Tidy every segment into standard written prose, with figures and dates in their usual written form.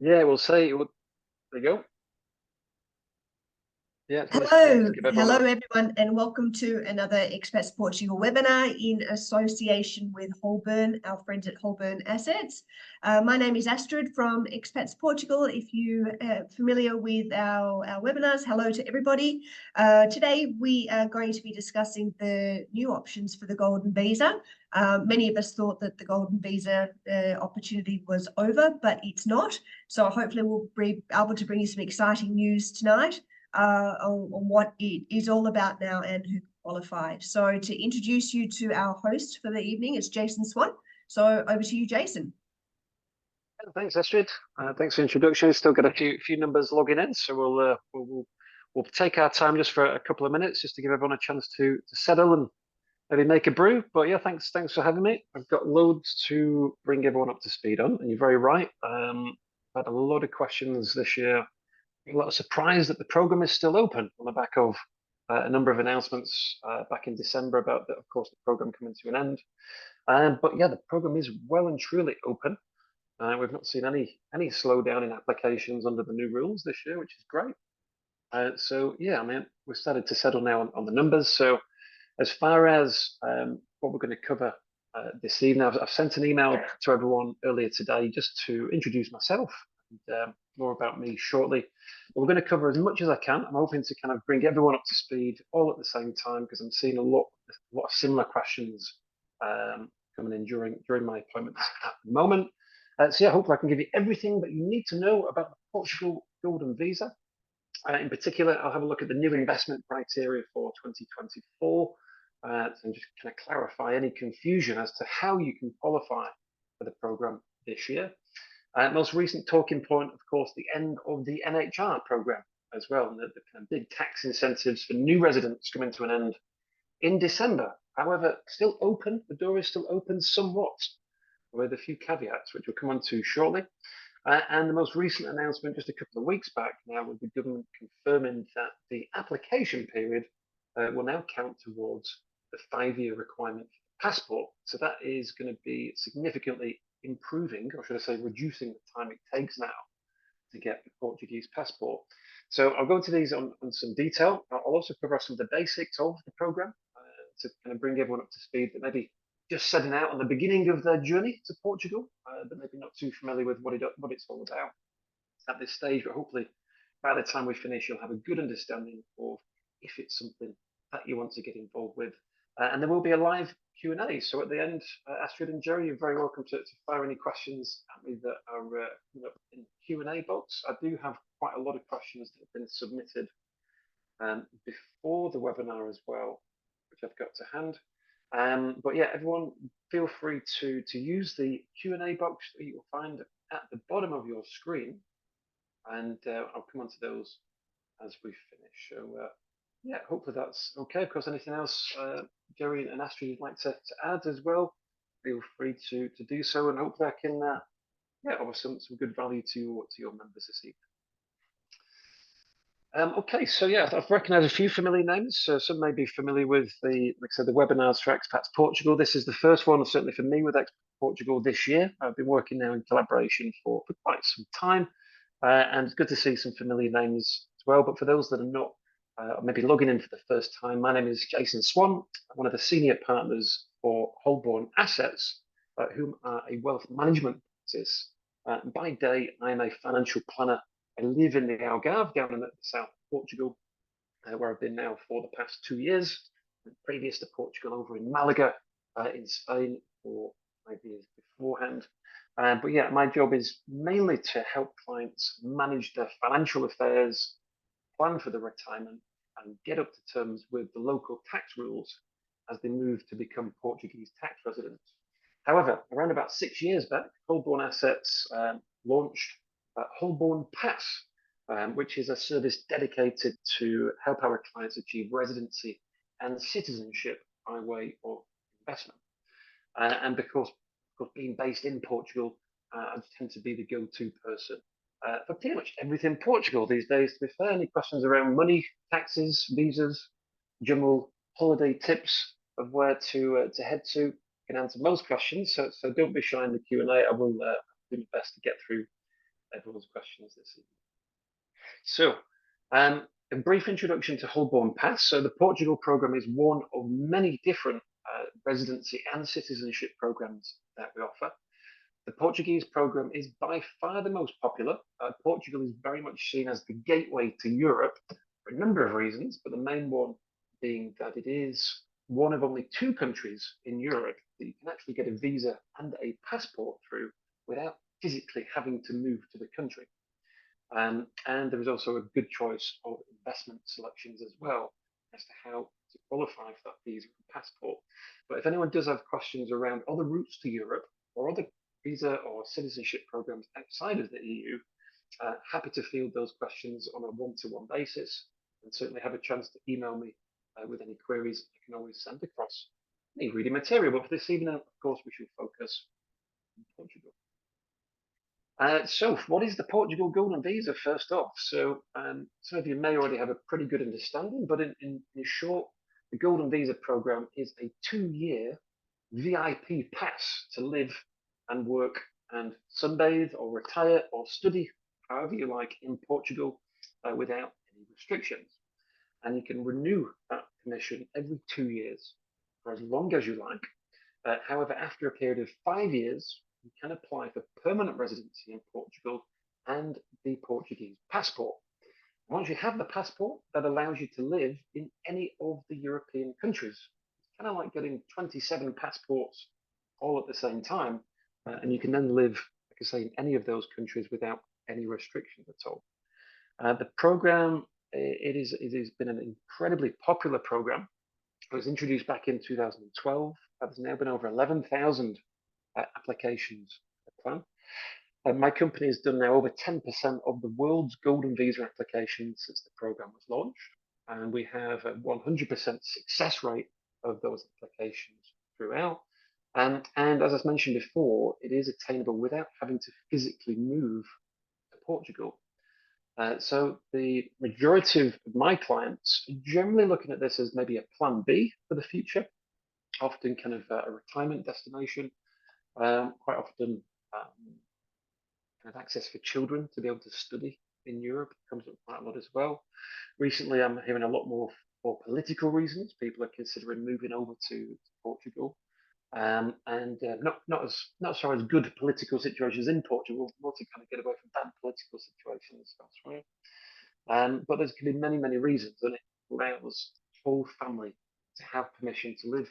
Yeah, we'll say, there you go. Yeah, just Hello, to give everyone hello a, everyone, and welcome to another Expats Portugal webinar in association with Holborn, our friends at Holborn Assets. My name is Astrid from Expats Portugal. If you are familiar with our webinars, hello to everybody. Today we are going to be discussing the new options for the Golden Visa. Many of us thought that the Golden Visa opportunity was over, but it's not. So hopefully we'll be able to bring you some exciting news tonight. On what it is all about now and who qualified. So to introduce you to our host for the evening, it's Jason Swan. So over to you, Jason. thanks, Astrid. Thanks for the introduction. Still got a few numbers logging in, so we'll take our time just for a couple of minutes just to give everyone a chance to settle and maybe make a brew. But yeah, thanks for having me. I've got loads to bring everyone up to speed on, and you're very right. I've had a lot of questions this year. A lot of surprise that the program is still open on the back of a number of announcements back in December about, of course, the program coming to an end. But yeah, the program is well and truly open. We've not seen any slowdown in applications under the new rules this year, which is great. So yeah, I mean, we've started to settle now on the numbers. So as far as what we're going to cover this evening, I've sent an email to everyone earlier today just to introduce myself and more about me shortly. But we're going to cover as much as I can. I'm hoping to kind of bring everyone up to speed all at the same time because I'm seeing a lot of similar questions coming in during my appointments at the moment. So yeah, hopefully I can give you everything that you need to know about the Portugal Golden Visa. In particular, I'll have a look at the new investment criteria for 2024 and just kind of clarify any confusion as to how you can qualify for the program this year. Most recent talking point, of course, the end of the NHR program as well, and the kind of big tax incentives for new residents coming to an end in December. However, still open, the door is still open somewhat, with a few caveats, which we'll come on to shortly. And the most recent announcement just a couple of weeks back now with the government confirming that the application period will now count towards the 5-year requirement for passport. So that is going to be significantly improving, or should I say reducing the time it takes now to get the Portuguese passport. So I'll go into these on some detail. I'll also cover some of the basics of the program to kind of bring everyone up to speed that maybe just setting out on the beginning of their journey to Portugal, but maybe not too familiar with what it's all about at this stage. But hopefully, by the time we finish, you'll have a good understanding of if it's something that you want to get involved with. And there will be a live Q&A. So at the end, Astrid and Jerry, you're very welcome to fire any questions at me that are in the Q&A box. I do have quite a lot of questions that have been submitted before the webinar as well, which I've got to hand. But yeah, everyone feel free to use the Q&A box that you'll find at the bottom of your screen, and I'll come on to those as we finish. So yeah, hopefully that's okay. Of course, anything else, Jerry and Astrid, you'd like to add as well, feel free to do so, and hopefully I can yeah, offer some good value to your members this evening. Okay, so yeah, I've recognised a few familiar names. Some may be familiar with like I said, the webinars for Expats Portugal. This is the first one, certainly for me, with Expats Portugal this year. I've been working now in collaboration for quite some time, and it's good to see some familiar names as well. But for those that are not maybe logging in for the first time, my name is Jason Swan. I'm one of the senior partners for Holborn Assets, whom are a wealth management practice. By day, I am a financial planner. I live in the Algarve, down in the south of Portugal, where I've been now for the past 2 years. And previous to Portugal, over in Malaga, in Spain, for 5 years beforehand. But yeah, my job is mainly to help clients manage their financial affairs, plan for the retirement, and get up to terms with the local tax rules as they move to become Portuguese tax residents. However, around about 6 years back, Holborn Assets launched Holborn Pass, which is a service dedicated to help our clients achieve residency and citizenship by way of investment. And because being based in Portugal, I tend to be the go-to person for pretty much everything Portugal these days. To be fair, any questions around money, taxes, visas, general holiday tips of where to head to, can answer most questions. So don't be shy in the Q&A. I will do my best to get through everyone's questions this evening. So, a brief introduction to Holborn Pass. So the Portugal program is one of many different residency and citizenship programs that we offer. The Portuguese program is by far the most popular. Portugal is very much seen as the gateway to Europe for a number of reasons, but the main one being that it is one of only 2 countries in Europe that you can actually get a visa and a passport through without physically having to move to the country. And there is also a good choice of investment selections as well as to how to qualify for that visa and passport. But if anyone does have questions around other routes to Europe or other visa or citizenship programs outside of the EU, happy to field those questions on a one-to-one basis, and certainly have a chance to email me with any queries. I can always send across any reading material. But for this evening, of course, we should focus on Portugal. So what is the Portugal Golden Visa first off? So some of you may already have a pretty good understanding, but in short, the Golden Visa program is a 2-year VIP pass to live and work and sunbathe or retire or study, however you like, in Portugal without any restrictions. And you can renew that permission every 2 years for as long as you like. However, after a period of 5 years, you can apply for permanent residency in Portugal and the Portuguese passport. Once you have the passport, that allows you to live in any of the European countries. It's kind of like getting 27 passports all at the same time, and you can then live, like I say, in any of those countries without any restrictions at all. The program, it has been an incredibly popular program. It was introduced back in 2012. There's now been over 11,000 applications plan. My company has done now over 10% of the world's golden visa applications since the program was launched, and we have a 100% success rate of those applications throughout. And as I mentioned before, it is attainable without having to physically move to Portugal. So the majority of my clients are generally looking at this as maybe a plan B for the future, often kind of a retirement destination. Quite often kind of access for children to be able to study in Europe comes up quite a lot as well. Recently, I'm hearing a lot more for political reasons. People are considering moving over to Portugal, and not as far as good political situations in Portugal, more to kind of get away from bad political situations elsewhere. But there's going to be many reasons, and it allows the whole family to have permission to live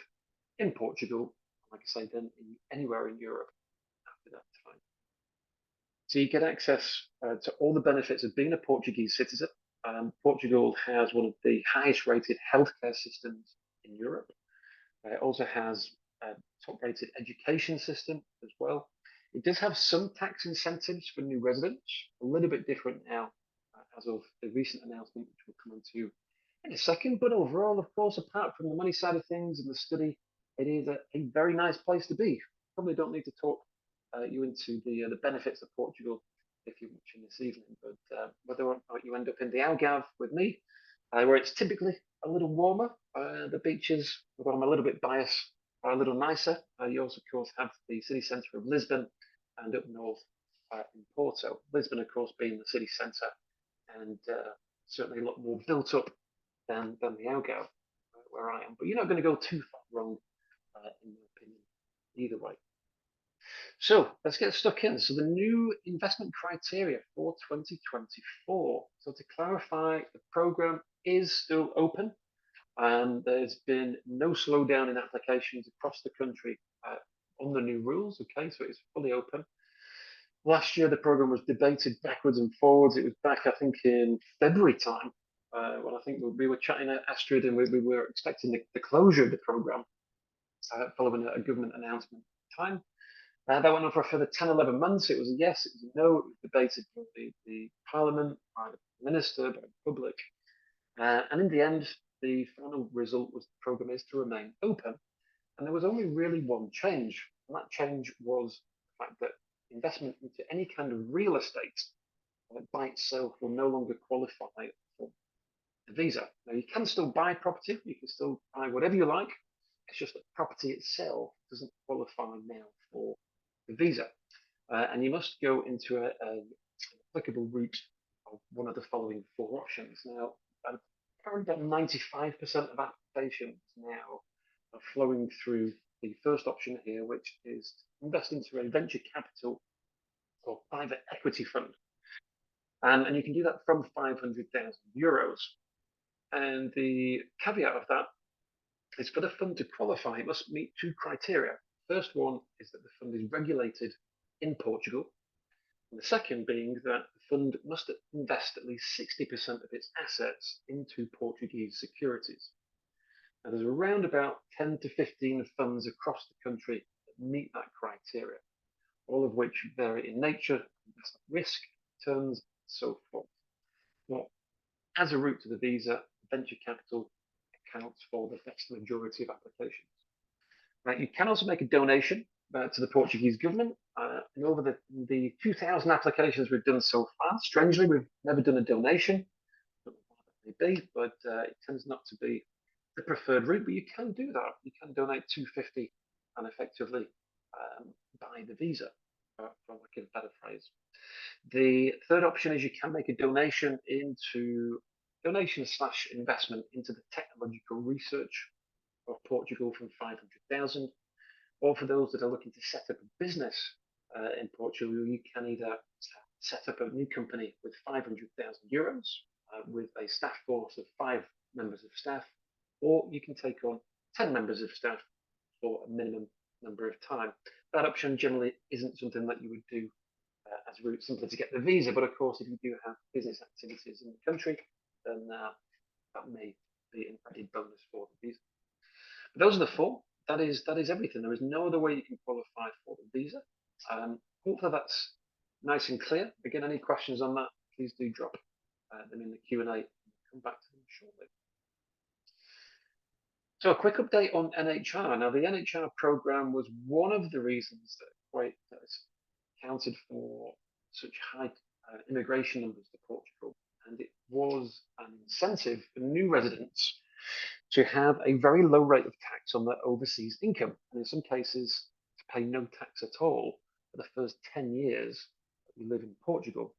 in Portugal, like I say, then anywhere in Europe after that time. So you get access to all the benefits of being a Portuguese citizen. Portugal has one of the highest rated healthcare systems in Europe. It also has a top rated education system as well. It does have some tax incentives for new residents, a little bit different now as of the recent announcement, which we'll come on to in a second. But overall, of course, apart from the money side of things and the study, it is a very nice place to be. Probably don't need to talk you into the benefits of Portugal if you're watching this evening, but whether or not you end up in the Algarve with me, where it's typically a little warmer, the beaches, although I'm a little bit biased, are a little nicer. You also, of course, have the city centre of Lisbon and up north in Porto. Lisbon, of course, being the city centre and certainly a lot more built up than the Algarve, where I am. But you're not going to go too far wrong, in my opinion, either way. So let's get stuck in. So the new investment criteria for 2024. So to clarify, the program is still open, and there's been no slowdown in applications across the country on the new rules. Okay, so it's fully open. Last year, the program was debated backwards and forwards. It was back, I think, in February time, when I think we were chatting at Astrid, and we were expecting the closure of the program following a government announcement at the time. That went on for a further 10, 11 months. It was a yes, it was a no. It was debated by the Parliament, by the Minister, by the public. And in the end, the final result was the programme is to remain open. And there was only really one change. And that change was the fact that investment into any kind of real estate by itself will no longer qualify for a visa. Now, you can still buy property. You can still buy whatever you like. It's just that property itself doesn't qualify now for the visa, and you must go into applicable route of one of the following four options. Now, currently about 95% of applications now are flowing through the first option here, which is to invest into a venture capital or private equity fund. And you can do that from 500,000 euros. And the caveat of that is for the fund to qualify, it must meet two criteria. First one is that the fund is regulated in Portugal. And the second being that the fund must invest at least 60% of its assets into Portuguese securities. Now, there's around about 10 to 15 funds across the country that meet that criteria, all of which vary in nature, risk, terms, and so forth. Now, as a route to the visa, venture capital accounts for the vast majority of applications. Now, you can also make a donation to the Portuguese government. And over the 2,000 applications we've done so far, strangely, we've never done a donation. I don't know why that may be, but it tends not to be the preferred route, but you can do that. You can donate 250 and effectively buy the visa, for like a better phrase. The third option is you can make a donation / investment into the technological research of Portugal from 500,000, or for those that are looking to set up a business in Portugal, you can either set up a new company with 500,000 euros with a staff force of 5 members of staff, or you can take on 10 members of staff for a minimum number of time. That option generally isn't something that you would do as a route simply to get the visa, but of course, if you do have business activities in the country, then that may be an added bonus for the visa. But those are the four. That is everything. There is no other way you can qualify for the visa. Hopefully that's nice and clear. Again, any questions on that, please do drop them in the Q&A. We'll come back to them shortly. So a quick update on NHR. Now, the NHR program was one of the reasons that accounted for such high immigration numbers to Portugal, and it was an incentive for new residents to have a very low rate of tax on their overseas income, and in some cases to pay no tax at all for the first 10 years that we live in Portugal.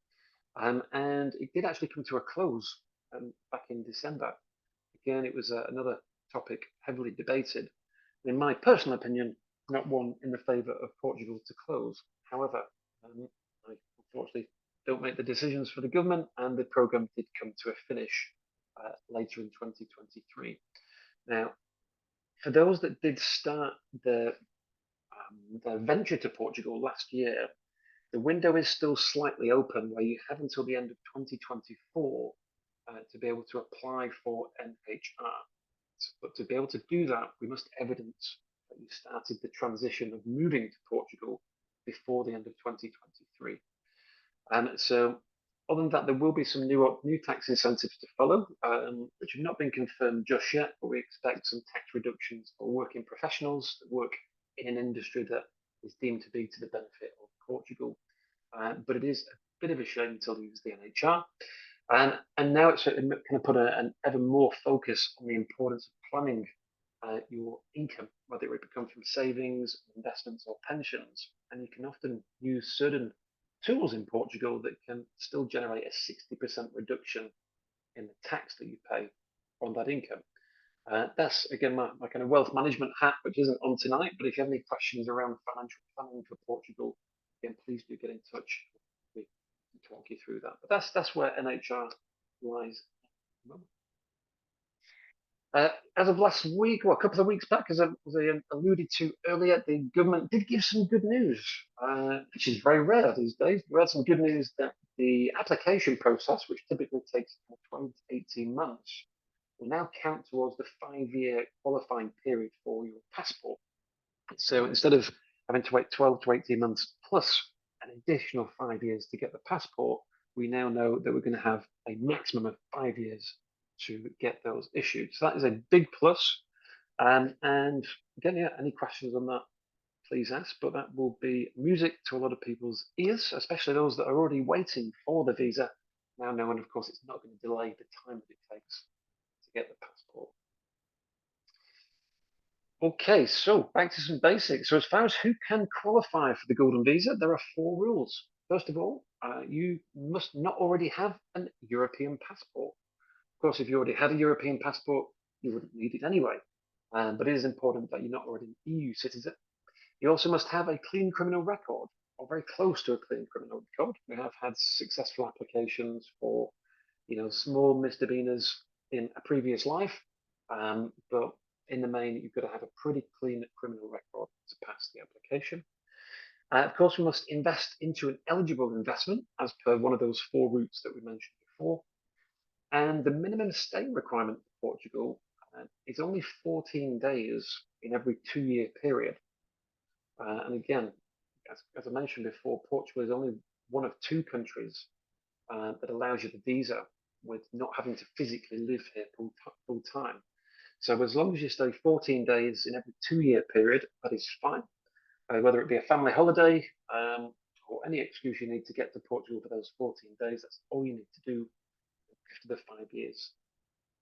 And it did actually come to a close back in December. Again, it was another topic heavily debated. In my personal opinion, not one in the favour of Portugal to close. However, I unfortunately don't make the decisions for the government, and the programme did come to a finish later in 2023. Now, for those that did start their venture to Portugal last year, the window is still slightly open, where you have until the end of 2024 to be able to apply for NHR. But to be able to do that, we must evidence that you started the transition of moving to Portugal before the end of 2023. So other than that, there will be some new tax incentives to follow, which have not been confirmed just yet, but we expect some tax reductions for working professionals that work in an industry that is deemed to be to the benefit of Portugal. But it is a bit of a shame to lose the NHR. And now it's kind of put an ever more focus on the importance of planning your income, whether it would come from savings, investments, or pensions. And you can often use certain tools in Portugal that can still generate a 60% reduction in the tax that you pay on that income. That's, again, my kind of wealth management hat, which isn't on tonight. But if you have any questions around financial planning for Portugal, again, please do get in touch. We can talk you through that. But that's where NHR lies at the moment. As of last week, or a couple of weeks back, as I alluded to earlier, the government did give some good news, which is very rare these days. We had some good news that the application process, which typically takes 12 to 18 months, will now count towards the 5-year qualifying period for your passport. So instead of having to wait 12 to 18 months plus an additional 5 years to get the passport, we now know that we're going to have a maximum of 5 years to get those issued. So that is a big plus. And again, yeah, any questions on that, please ask. But that will be music to a lot of people's ears, especially those that are already waiting for the visa, now knowing, of course, it's not going to delay the time that it takes to get the passport. Okay, so back to some basics. So as far as who can qualify for the Golden Visa, there are 4 rules. First of all, you must not already have an European passport. Of course, if you already had a European passport, you wouldn't need it anyway. But it is important that you're not already an EU citizen. You also must have a clean criminal record, or very close to a clean criminal record. We have had successful applications for, small misdemeanors in a previous life, but in the main, you've got to have a pretty clean criminal record to pass the application. Of course, we must invest into an eligible investment as per one of those 4 routes that we mentioned before. And the minimum stay requirement for Portugal is only 14 days in every 2-year period. And again, as I mentioned before, Portugal is only one of 2 countries that allows you the visa with not having to physically live here full time. So as long as you stay 14 days in every 2-year period, that is fine. Whether it be a family holiday or any excuse you need to get to Portugal for those 14 days, that's all you need to do after the 5 years.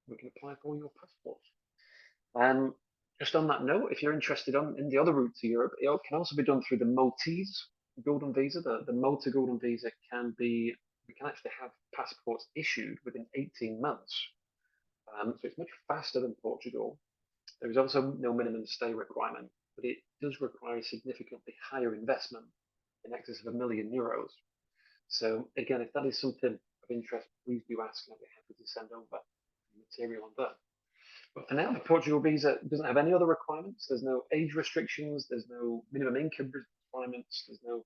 We can apply for your passport. Just on that note, if you're interested in the other route to Europe, it can also be done through the Maltese Golden Visa. The Malta Golden Visa we can actually have passports issued within 18 months. So it's much faster than Portugal. There is also no minimum stay requirement, but it does require a significantly higher investment in excess of €1 million. So again, if that is something of interest, please do ask, and I'll be happy to send over material on that. But for now, the Portugal visa doesn't have any other requirements. There's no age restrictions. There's no minimum income requirements. There's no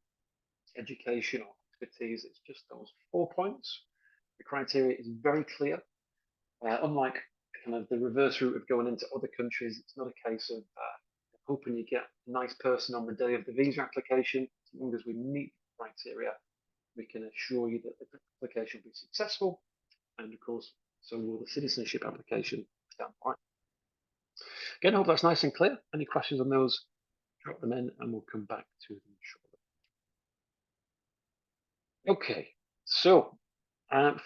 education or expertise. It's just those 4 points. The criteria is very clear. Unlike kind of the reverse route of going into other countries, it's not a case of hoping you get a nice person on the day of the visa application. As long as we meet the criteria, we can assure you that the application will be successful. And of course, so will the citizenship application down the line. Again, I hope that's nice and clear. Any questions on those, drop them in and we'll come back to them shortly. Okay, so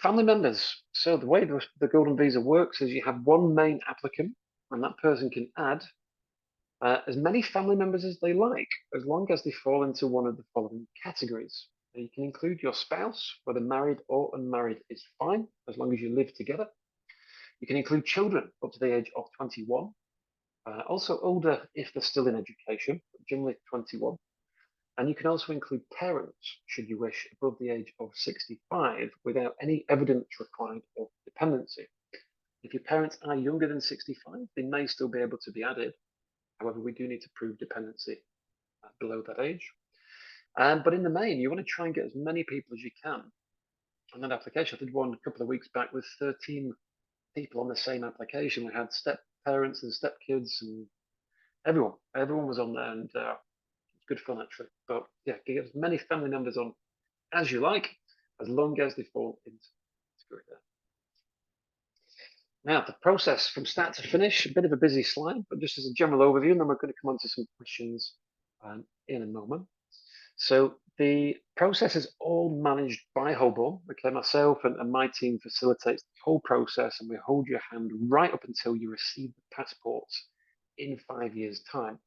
family members. So the way the Golden Visa works is you have one main applicant, and that person can add as many family members as they like, as long as they fall into one of the following categories. Now, you can include your spouse, whether married or unmarried is fine, as long as you live together. You can include children up to the age of 21. Also older if they're still in education, but generally 21. And you can also include parents, should you wish, above the age of 65 without any evidence required of dependency. If your parents are younger than 65, they may still be able to be added. However, we do need to prove dependency below that age. But in the main, you want to try and get as many people as you can on that application. I did one a couple of weeks back with 13 people on the same application. We had step parents and step kids and everyone was on there, and it's good fun actually. But yeah, get as many family members on as you like, as long as they fall into the category there. Now, the process from start to finish, a bit of a busy slide, but just as a general overview, and then we're going to come on to some questions in a moment. So the process is all managed by Holborn. Okay, myself and my team facilitates the whole process, and we hold your hand right up until you receive the passports in 5 years' time.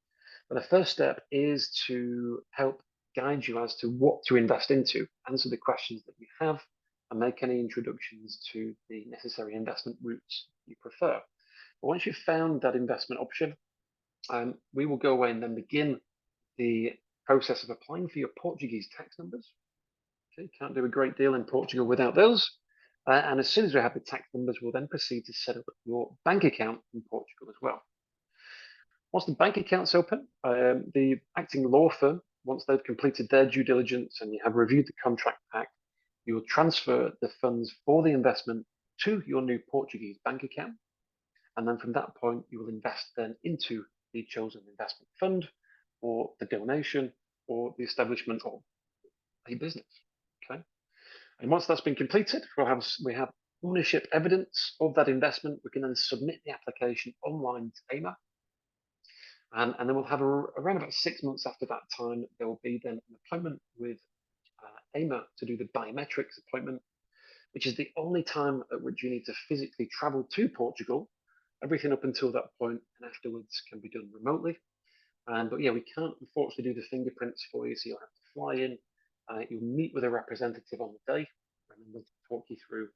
But the first step is to help guide you as to what to invest into, answer the questions that you have, and make any introductions to the necessary investment routes you prefer. But once you've found that investment option, we will go away and then begin the process of applying for your Portuguese tax numbers. Okay, can't do a great deal in Portugal without those. And as soon as we have the tax numbers, we'll then proceed to set up your bank account in Portugal as well. Once the bank account's open, the acting law firm, once they've completed their due diligence and you have reviewed the contract pack, you will transfer the funds for the investment to your new Portuguese bank account. And then from that point, you will invest then into the chosen investment fund, or the donation, or the establishment of a business. Okay. And once that's been completed, we have ownership evidence of that investment. We can then submit the application online to AIMA. And then we'll have around about 6 months after that time, there will be then an appointment with AIMA to do the biometrics appointment, which is the only time at which you need to physically travel to Portugal. Everything up until that point and afterwards can be done remotely. But yeah, we can't unfortunately do the fingerprints for you, so you'll have to fly in You'll meet with a representative on the day, and then we'll talk you through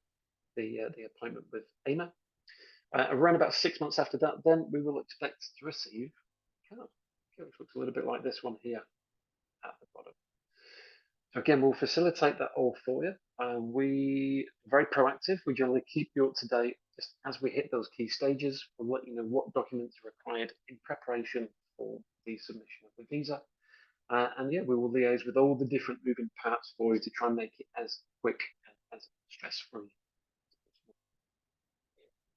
the appointment with AIMA. Around about 6 months after that, then we will expect to receive a card, which looks a little bit like this one here at the bottom. So again, we'll facilitate that all for you. We are very proactive. We generally keep you up to date just as we hit those key stages. We'll let you know what documents are required in preparation for the submission of the visa. And yeah, we will liaise with all the different moving parts for you to try and make it as quick and as stress-free.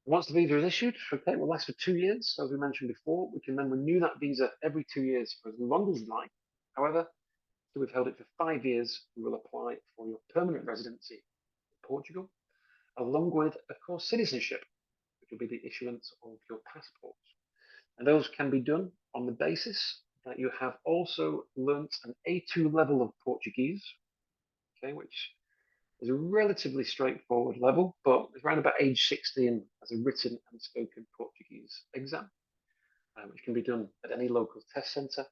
Once the visa is issued, okay, it will last for 2 years. As we mentioned before, we can then renew that visa every 2 years for as long as we like. However, after we've held it for 5 years, we will apply for your permanent residency in Portugal, along with, of course, citizenship, which will be the issuance of your passports. And those can be done on the basis that you have also learnt an A2 level of Portuguese, okay, which is a relatively straightforward level, but it's around about age 16 as a written and spoken Portuguese exam, which can be done at any local test centre.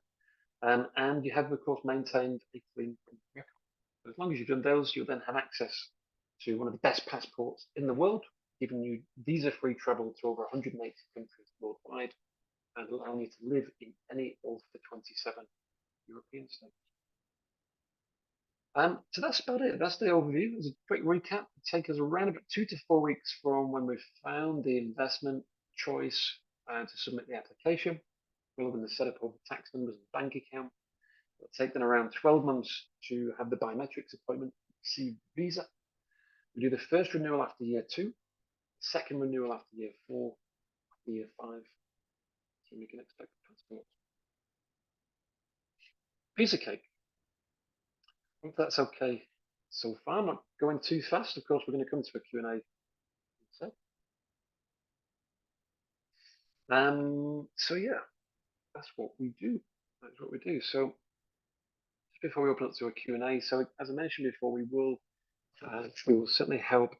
And you have, of course, maintained a clean record. So as long as you've done those, you'll then have access to one of the best passports in the world, giving you visa-free travel to over 180 countries worldwide, and allowing you to live in any of the 27 European states. So that's about it. That's the overview. As a quick recap, it takes us around about 2 to 4 weeks from when we've found the investment choice to submit the application. We'll have the setup of the tax numbers and bank account. It'll take them around 12 months to have the biometrics appointment, receive visa. We do the first renewal after year 2, second renewal after year 4, after year 5. So we can expect the passports. Piece of cake. I hope that's okay so far. I'm not going too fast. Of course, we're going to come to a Q&A. So yeah, that's what we do. That's what we do. So just before we open up to a Q&A, so as I mentioned before, we will certainly help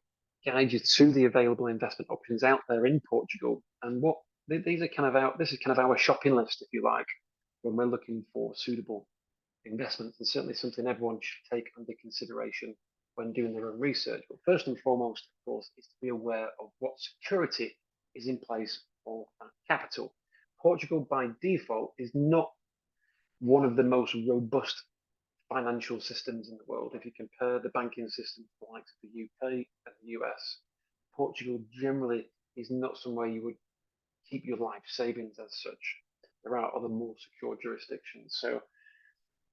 guide you to the available investment options out there in Portugal. And what these are kind of out. This is kind of our shopping list, if you like, when we're looking for suitable investments, and certainly something everyone should take under consideration when doing their own research. But first and foremost, of course, is to be aware of what security is in place for that capital. Portugal, by default, is not one of the most robust financial systems in the world. If you compare the banking system to the likes of the UK and the US, Portugal generally is not somewhere you would keep your life savings as such. There are other more secure jurisdictions. So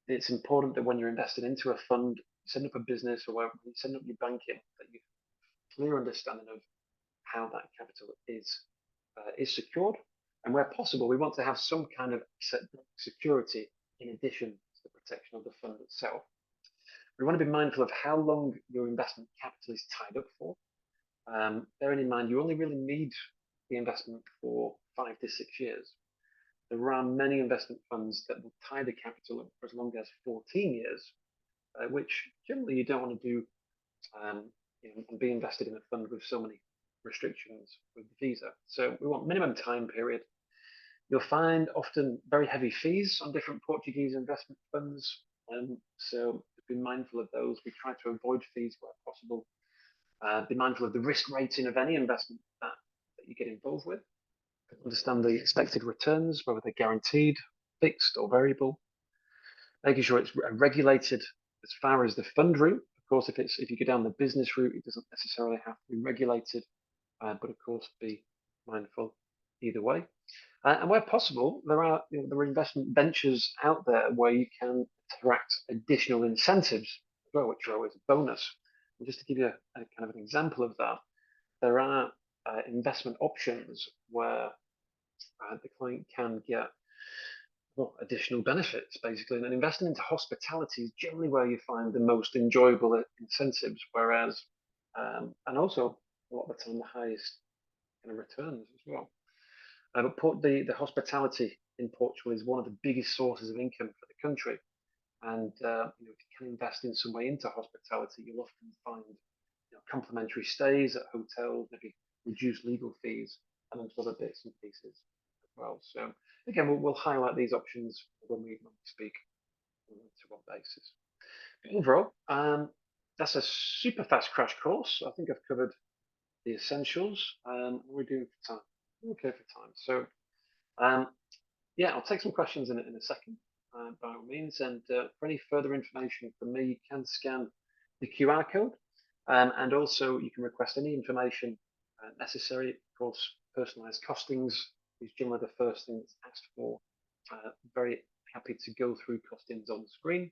it's important that when you're invested into a fund, setting up a business, or when you set up your banking, that you have a clear understanding of how that capital is secured. And where possible, we want to have some kind of security in addition to the protection of the fund itself. We want to be mindful of how long your investment capital is tied up for. Bearing in mind, you only really need the investment for 5 to 6 years. There are many investment funds that will tie the capital up for as long as 14 years, which generally you don't want to do and be invested in a fund with so many restrictions with the visa. So we want minimum time period. You'll find often very heavy fees on different Portuguese investment funds. So be mindful of those. We try to avoid fees where possible. Be mindful of the risk rating of any investment that you get involved with. Understand the expected returns, whether they're guaranteed, fixed, or variable. Making sure it's regulated as far as the fund route. Of course, if you go down the business route, it doesn't necessarily have to be regulated, but of course, be mindful either way. And where possible, there are investment ventures out there where you can attract additional incentives as well, which are always a bonus. And just to give you a kind of an example of that, there are investment options where the client can get additional benefits, basically. And investing into hospitality is generally where you find the most enjoyable incentives, whereas, and also a lot of the time, the highest kind of returns as well. But the hospitality in Portugal is one of the biggest sources of income for the country. And if you can invest in some way into hospitality, you'll often find complimentary stays at hotels, maybe reduced legal fees, and other bits and pieces as well. So again, we'll highlight these options when we speak to what basis. overall, that's a super fast crash course. I think I've covered the essentials. We're doing for time. Okay for time. So, yeah, I'll take some questions in a second, by all means. And for any further information from me, you can scan the QR code, and also you can request any information necessary. Of course, personalised costings is generally the first thing that's asked for. Very happy to go through costings on the screen.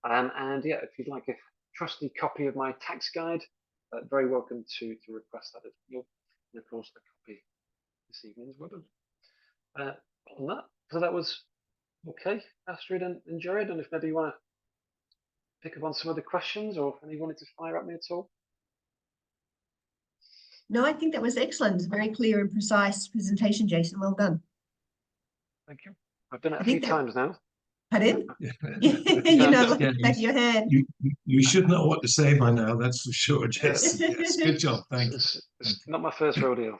And yeah, if you'd like a trusty copy of my tax guide, very welcome to request that as well. And of course, a copy this evening's webinar. On that, so that was okay, Astrid and Jared. And if maybe you want to pick up on some other questions, or if any wanted to fire at me at all. No, I think that was excellent. Very clear and precise presentation, Jason. Well done. Thank you. I've done it I a few think that- times now. Pardon? You're not looking Yeah, at your hand. You should know what to say by now, that's for sure, Jason. Yes, good job. Thank you. It's not my first rodeo.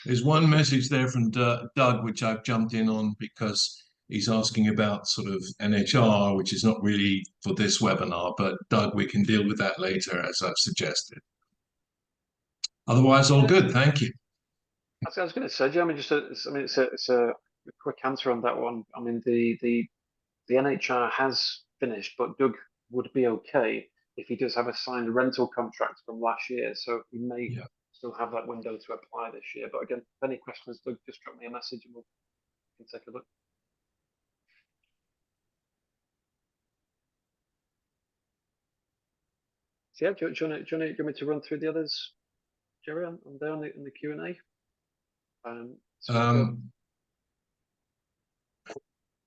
There's one message there from Doug, which I've jumped in on because he's asking about sort of NHR, which is not really for this webinar, but Doug, we can deal with that later, as I've suggested. Otherwise, all good. Thank you. I was going to say, Jeremy, it's a quick answer on that one. I mean, the NHR has finished, but Doug would be okay if he does have a signed rental contract from last year. So we may still have that window to apply this year. But again, if any questions, Doug, just drop me a message and we can take a look. So yeah, do you want me to run through the others, Jerry, on there in the Q&A?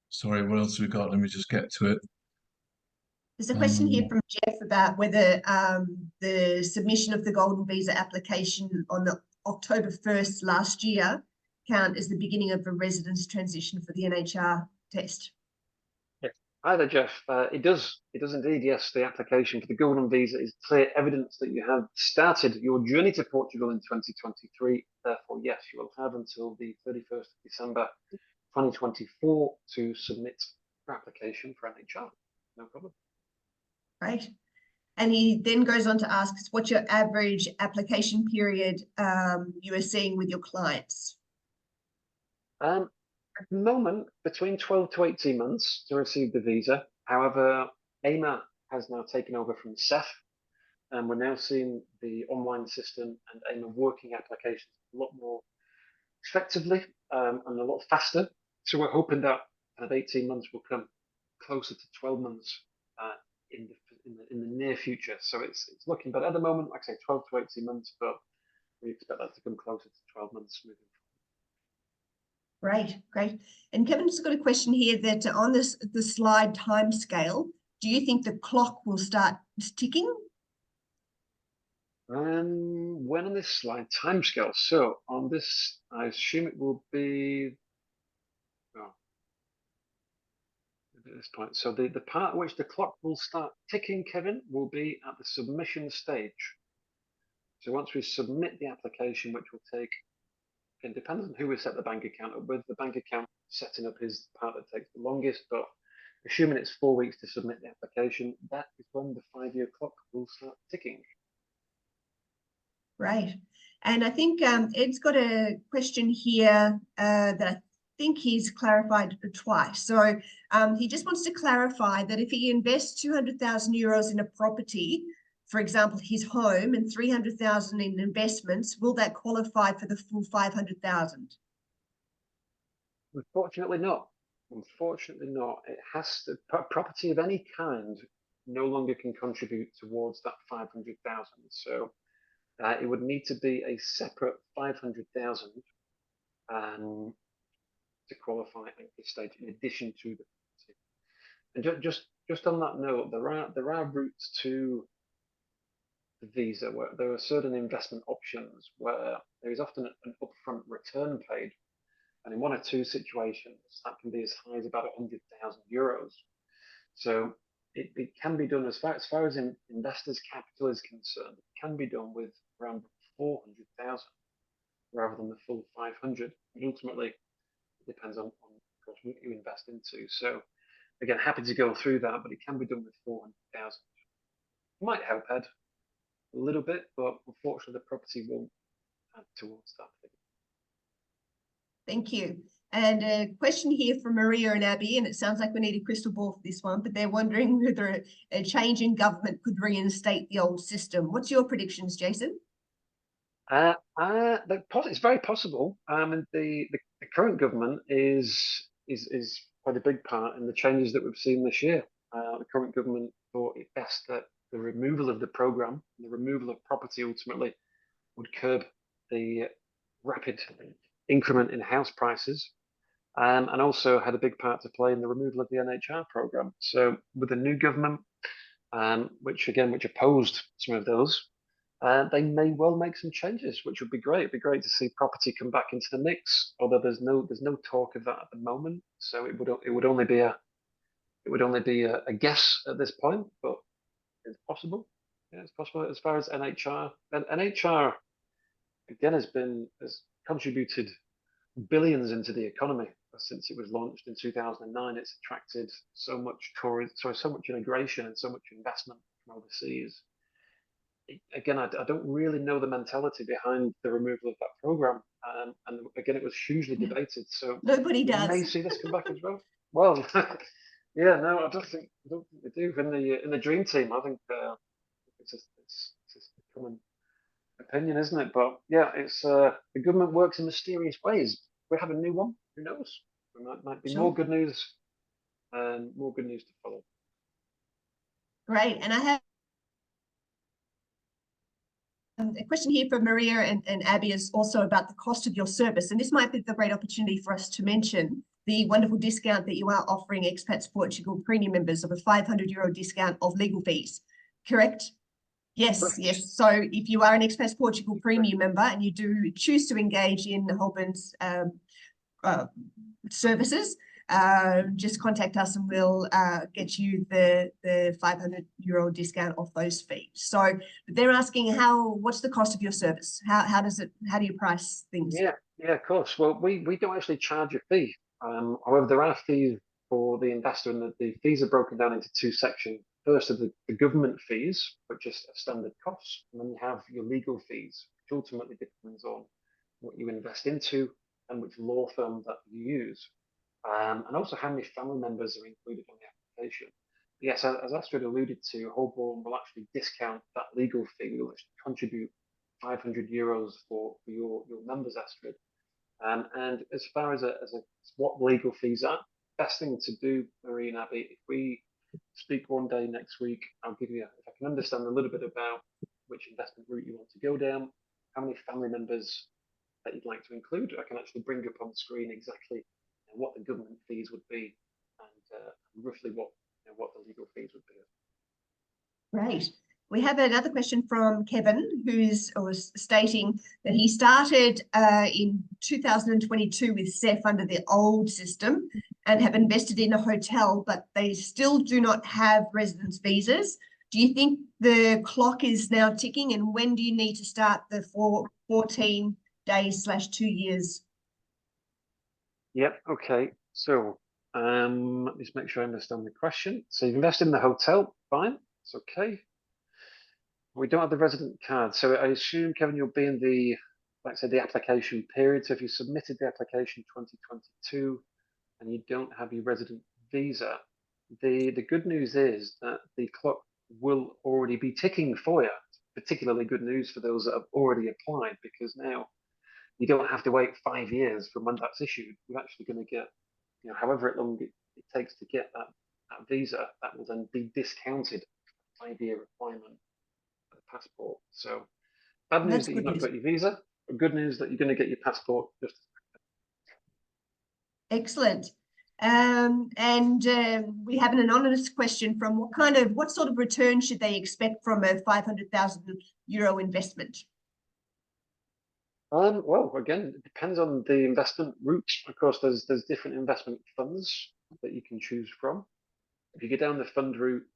Sorry, what else have we got? Let me just get to it. There's a question here from Jeff about whether the submission of the Golden Visa application on the October 1st last year count as the beginning of a residence transition for the NHR test. Yeah. Hi there, Jeff. It does indeed. Yes, the application for the Golden Visa is clear evidence that you have started your journey to Portugal in 2023. Therefore, yes, you will have until the 31st of December 2024 to submit your application for NHR. No problem. Right. And he then goes on to ask, what's your average application period you are seeing with your clients? At the moment, between 12 to 18 months to receive the visa. However, AIMA has now taken over from CEF, and we're now seeing the online system and AIMA working applications a lot more effectively and a lot faster. So we're hoping that kind of 18 months will come closer to 12 months in the near future. So it's looking, but at the moment, like I say, 12 to 18 months, but we expect that to come closer to 12 months moving forward. Great, great. And Kevin's got a question here that on the slide timescale, do you think the clock will start ticking? When on this slide timescale? So on this, I assume it will be at this point. So the part at which the clock will start ticking, Kevin, will be at the submission stage. So once we submit the application, which will take, it depends on who we set the bank account up with. The bank account setting up is the part that takes the longest, but assuming it's 4 weeks to submit the application, that is when the 5-year clock will start ticking. Right. And I think Ed's got a question here that I think he's clarified twice. So he just wants to clarify that if he invests 200,000 euros in a property, for example, his home, and 300,000 in investments, will that qualify for the full 500,000? Unfortunately not. Unfortunately not. It has to, property of any kind no longer can contribute towards that 500,000. So it would need to be a separate 500,000 to qualify at this stage, in addition to the property. And just on that note, there are routes to the visa where there are certain investment options where there is often an upfront return paid, and in one or two situations that can be as high as about 100,000 euros. So it can be done as far as investors' capital is concerned. It can be done with around 400,000 rather than the full 500. And ultimately, it depends on of course what you invest into. So again, happy to go through that, but it can be done with 400,000. Might help Ed a little bit, but unfortunately, the property won't add towards that figure. Thank you. And a question here from Maria and Abby, and it sounds like we need a crystal ball for this one, but they're wondering whether a change in government could reinstate the old system. What's your predictions, Jason? It's very possible. And the current government is quite a big part in the changes that we've seen this year. The current government thought it best that the removal of the programme, the removal of property ultimately, would curb the rapid increment in house prices, and also had a big part to play in the removal of the NHR programme. So with the new government, which opposed some of those, they may well make some changes, which would be great. It'd be great to see property come back into the mix, although there's no talk of that at the moment. So it would only be a guess at this point, but it's possible. Yeah, it's possible. As far as NHR, and NHR again has contributed billions into the economy since it was launched in 2009. It's attracted so much immigration and so much investment from overseas. Again, I don't really know the mentality behind the removal of that program, and again, it was hugely debated. So nobody does. We may see this come back as well. Well, yeah, no, I don't think they do. In the dream team, I think it's a common opinion, isn't it? But yeah, it's the government works in mysterious ways. We have a new one. Who knows? There might be Sure. more good news, and more good news to follow. Great, and I have a question here from Maria and Abby is also about the cost of your service, and this might be the great opportunity for us to mention the wonderful discount that you are offering Expats Portugal premium members of a €500 discount of legal fees, correct? Yes, Correct. yes. So if you are an Expats Portugal premium member and you do choose to engage in Holburn's services, just contact us and we'll get you the €500 discount off those fees. So they're asking what's the cost of your service? How do you price things? Yeah, of course. Well, we don't actually charge a fee. However, there are fees for the investor, and the fees are broken down into two sections. First are the government fees, which are standard costs, and then you have your legal fees, which ultimately depends on what you invest into and which law firm that you use, and also how many family members are included on the application. Yes, as Astrid alluded to, Holborn will actually discount that legal fee. We'll actually contribute €500 for your members, Astrid. And as far as what legal fees are, best thing to do, Marie and Abby, if we speak one day next week, I'll give you, if I can understand a little bit about which investment route you want to go down, how many family members that you'd like to include, I can actually bring up on the screen exactly what the government fees would be, and roughly what the legal fees would be. Great. We have another question from Kevin, was stating that he started in 2022 with SEF under the old system and have invested in a hotel, but they still do not have residence visas. Do you think the clock is now ticking, and when do you need to start the 14 days/2 years? Yep. Okay. So let me just make sure I understand the question. So you've invested in the hotel, fine, it's okay. We don't have the resident card, so I assume, Kevin, you'll be in the, like I said, the application period. So if you submitted the application 2022 and you don't have your resident visa, the good news is that the clock will already be ticking for you. Particularly good news for those that have already applied, because now you don't have to wait 5 years from when that's issued. You're actually going to get, however long it takes to get that visa, that will then be discounted 5-year requirement for the passport. So bad news that you've not got your visa, but good news that you're going to get your passport just. Excellent. We have an anonymous question from what sort of return should they expect from a €500,000 investment? Well, again, it depends on the investment route. Of course, there's different investment funds that you can choose from. If you go down the fund route,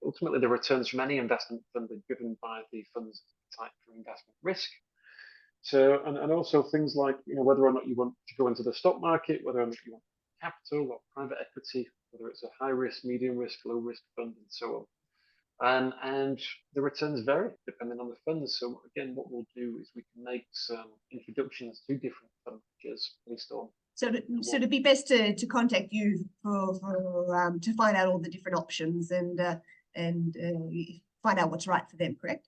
ultimately the returns from any investment fund are driven by the fund's type for investment risk. So, and also things like, whether or not you want to go into the stock market, whether or not you want capital or private equity, whether it's a high risk, medium risk, low risk fund, and so on. And the returns vary depending on the funds. So again, what we'll do is we can make some introductions to different fund managers based on. So it'd be best to contact you for to find out all the different options and find out what's right for them, correct?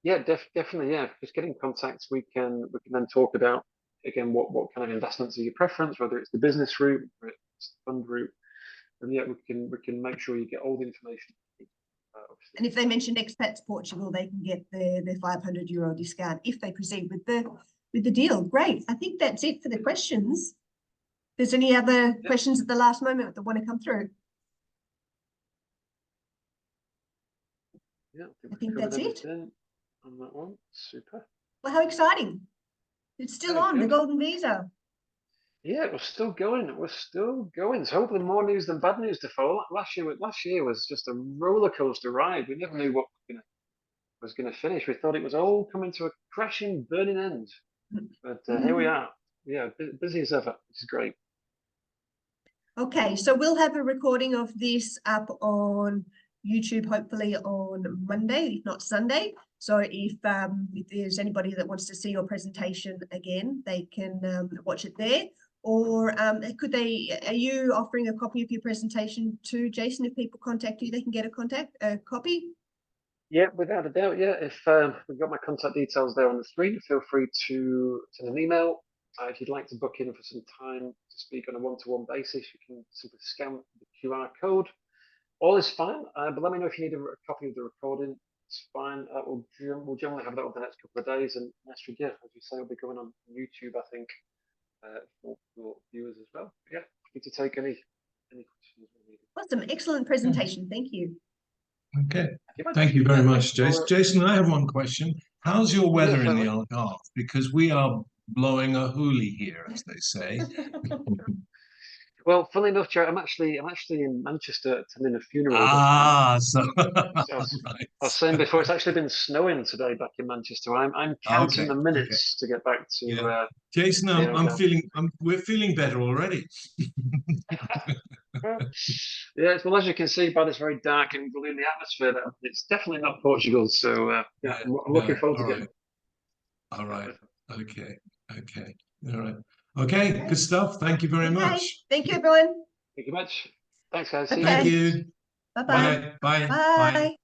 Yeah, definitely. Yeah, just get in contact. We can then talk about again what kind of investments are your preference, whether it's the business route, whether it's the fund route, and yeah, we can make sure you get all the information. And if they mention Expats Portugal, they can get the €500 discount if they proceed with the deal. Great. I think that's it for the questions. If there's any other questions at the last moment that want to come through? Yeah, I think that's it. On that one, super. Well, how exciting! It's still on the Golden Visa. Yeah, we're still going. We're still going. So hopefully more news than bad news to follow. Last year was just a roller coaster ride. We never knew what was going to finish. We thought it was all coming to a crashing, burning end. But here we are. Yeah, busy as ever, which is great. Okay, so we'll have a recording of this up on YouTube, hopefully on Monday, if not Sunday. So if there's anybody that wants to see your presentation again, they can watch it there. Or are you offering a copy of your presentation to Jason? If people contact you, they can get a copy? Yeah, without a doubt. Yeah, if we've got my contact details there on the screen, feel free to send an email. If you'd like to book in for some time to speak on a one-to-one basis, you can simply scan the QR code. All is fine, but let me know if you need a copy of the recording. It's fine. We'll generally have that over the next couple of days, and Astrid, yeah, as you say, it'll be going on YouTube, I think, for viewers as well. Yeah, happy to take any questions. Awesome, excellent presentation. Thank you. Okay, thank you very much, Jason. Jason, I have one question. How's your weather in the Algarve? Because we are blowing a hoolie here, as they say. Well, funnily enough, Jared, I'm actually in Manchester attending a funeral. So I was saying before, it's actually been snowing today back in Manchester. I'm counting the minutes to get back to. Jason, we're feeling better already. Yes, well, as you can see by this very dark and gloomy atmosphere, it's definitely not Portugal. So I'm looking forward to getting. All right. Okay. All right. Okay. Good stuff. Thank you very much. Thank you, everyone. Thank you much. Thanks, guys. Thank you. Bye-bye. Bye. Bye.